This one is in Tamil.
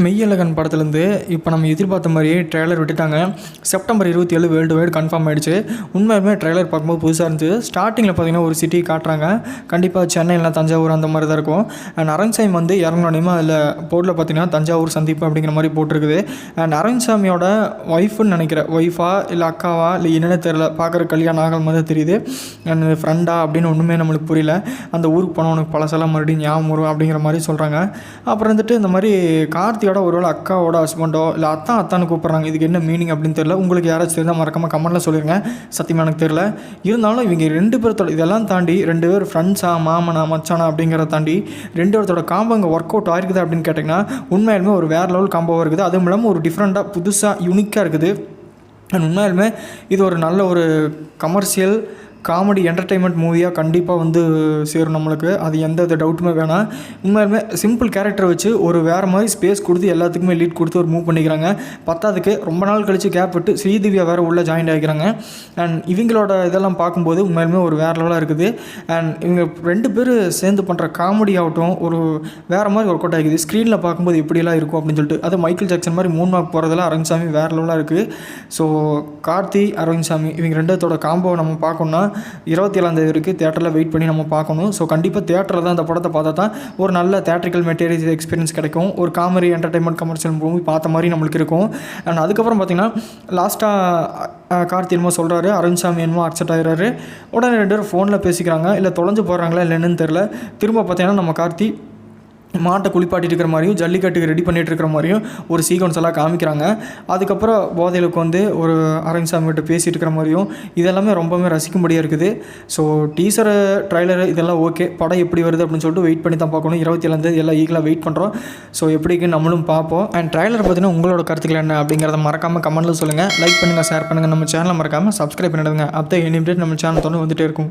மெய்யழகன் படத்துலேருந்து இப்போ நம்ம எதிர்பார்த்த மாதிரியே ட்ரெய்லர் விட்டுட்டாங்க. செப்டம்பர் 27 வேர்ல்டு வைடு கன்ஃபார்ம் ஆகிடுச்சு. உண்மையுமே ட்ரெய்லர் பார்க்கும்போது புதுசாக இருந்துச்சு. ஸ்டார்டிங்கில் பார்த்தீங்கன்னா ஒரு சிட்டி காட்டுறாங்க. கண்டிப்பாக சென்னை இல்லை தஞ்சாவூர் அந்த மாதிரி தான் இருக்கும். அண்ட் அரவிந்த்சாமி வந்து இறங்கணுமா அதில் போர்டில் பார்த்தீங்கன்னா தஞ்சாவூர் சந்திப்பு அப்படிங்கிற மாதிரி போட்டிருக்குது. அண்ட் அரவிந்த்சாமியோட ஒய்ஃப்னு நினைக்கிறேன், ஒய்ஃபா இல்லை அக்காவா இல்லை என்னென்னு தெரில, பார்க்குற கல்யாணம் ஆகல் மாதிரி தெரியுது. அண்ட் ஃப்ரெண்டா அப்படின்னு ஒன்றுமே நம்மளுக்கு புரியல. அந்த ஊருக்கு போனவனுக்கு பழசெல்லாம் மறுபடியும் ஞாபகம் வரும் அப்படிங்கிற மாதிரி சொல்கிறாங்க. அப்புறம் வந்துட்டு இந்த மாதிரி கார்த்தியோட ஒருவேளை அக்காவோட ஹஸ்பண்டோ இல்லை அத்தான்னு கூப்பிட்றாங்க. இதுக்கு என்ன மீனிங் அப்படின்னு தெரியல. உங்களுக்கு யாராச்சும் தெரிந்தால் மறக்காமல் கமெண்ட்டில் சொல்லிடுங்க. சத்தியமாக எனக்கு தெரியல. இருந்தாலும் இவங்க 2 பேர்த்தோட இதெல்லாம் தாண்டி 2 பேர் ஃப்ரெண்ட்ஸா மாமனா மச்சானா அப்படிங்கிறத தாண்டி 2 பேர்த்தோட காம்போ அங்கே ஒர்க் அவுட் ஆகிருக்குது அப்படின்னு கேட்டிங்கன்னா உண்மையாலுமே ஒரு வேறு லெவல் காம்போவாக இருக்குது. அதுவும் இல்லாமல் ஒரு டிஃப்ரெண்ட்டாக புதுசாக யூனிக்காக இருக்குது. அண்ட் உண்மையாலுமே இது ஒரு நல்ல ஒரு கமர்ஷியல் காமெடி என்டர்டெயின்மெண்ட் மூவியாக கண்டிப்பாக வந்து சேரும் நம்மளுக்கு. அது எந்த டவுட்டுமே வேணாம். உண்மையாலுமே சிம்பிள் கேரக்டரை வச்சு ஒரு வேறு மாதிரி ஸ்பேஸ் கொடுத்து எல்லாத்துக்குமே லீட் கொடுத்து ஒரு மூவ் பண்ணிக்கிறாங்க. பத்தாவதுக்கு ரொம்ப நாள் கழித்து கேப் விட்டு ஸ்ரீதிவ்யா வேறு உள்ளே ஜாயின் ஆகிக்கிறாங்க. அண்ட் இவங்களோட இதெல்லாம் பார்க்கும்போது உண்மையாலுமே ஒரு வேறு லெவலாக இருக்குது. அண்ட் இவங்க 2 பேர் சேர்ந்து பண்ணுற காமெடி ஆகட்டும் ஒரு வேறு மாதிரி ஒர்க் அவுட் ஆகிக்குது. ஸ்க்ரீனில் பார்க்கும்போது எப்படியெல்லாம் இருக்கும் அப்படின்னு சொல்லிட்டு அது மைக்கேல் ஜாக்சன் மாதிரி மூணு மார்க் போகிறதெல்லாம் அரவிந்த்சாமி வேறு லெவலாக இருக்குது. ஸோ கார்த்தி அரவிந்த்சாமி இவங்க 2 காம்போவை நம்ம பார்க்கணுன்னா 27ஆம் தேதி தேட்டரில் வெயிட் பண்ணி நம்ம பார்க்கணும். ஸோ கண்டிப்பாக தேட்டரில் தான் அந்த படத்தை பார்த்தா தான் ஒரு நல்ல தேட்ரிக்கல் மெட்டீரியல் எக்ஸ்பீரியன்ஸ் கிடைக்கும். ஒரு காமெடி என்டர்டெயின்மெண்ட் கமர்ஷியல் மூவி பார்த்த மாதிரி நம்மளுக்கு இருக்கும். அண்ட் அதுக்கப்புறம் பார்த்திங்கன்னா லாஸ்ட்டாக கார்த்தி என்னமோ சொல்கிறாரு, அரவிந்த்சாமி என்னமோ அக்செப்ட் ஆகிறாரு. உடனே 2 பேரும் ஃபோனில் பேசிக்கிறாங்க. இல்லை தொலைஞ்சு போடுறாங்களா இல்லை என்னன்னு தெரில. திரும்ப பார்த்திங்கன்னா நம்ம கார்த்தி மாட்டை குளிப்பாட்டிட்டு இருக்கிற மாதிரியும் ஜல்லிக்கட்டுக்கு ரெடி பண்ணிகிட்டு இருக்கிற மாதிரியும் ஒரு சீக்வன்ஸ் எல்லாம் காமிக்கிறாங்க. அதுக்கப்புறம் போதையிலுக்கு வந்து ஒரு அரவிந்த்சாமிகிட்ட பேசிகிட்டு இருக்கிற மாதிரியும் இதெல்லாமே ரொம்பவே ரசிக்கும்படியாக இருக்குது. ஸோ டீசரு ட்ரைலரு இதெல்லாம் ஓகே. படம் எப்படி வருது அப்படின்னு சொல்லிட்டு வெயிட் பண்ணி தான் பார்க்கணும். 27ஆம் தேதி எல்லாம் ஈகலாக வெயிட் பண்ணுறோம். ஸோ எப்படிக்கு நம்மளும் பார்ப்போம். அண்ட் ட்ரைலர் பார்த்தீங்கன்னா உங்களோட கருத்துக்கள் என்ன அப்படிங்கிறத மறக்காமல் கமெண்ட்டில் சொல்லுங்கள். லைக் பண்ணுங்கள், ஷேர் பண்ணுங்கள். நம்ம சேனலை மறக்காமல் சப்ஸ்கிரைப் பண்ணிடுங்க. அப்போ இனிமேட்டு நம்ம சேனல் தொடர்ந்து வந்துகிட்டே இருக்கும்.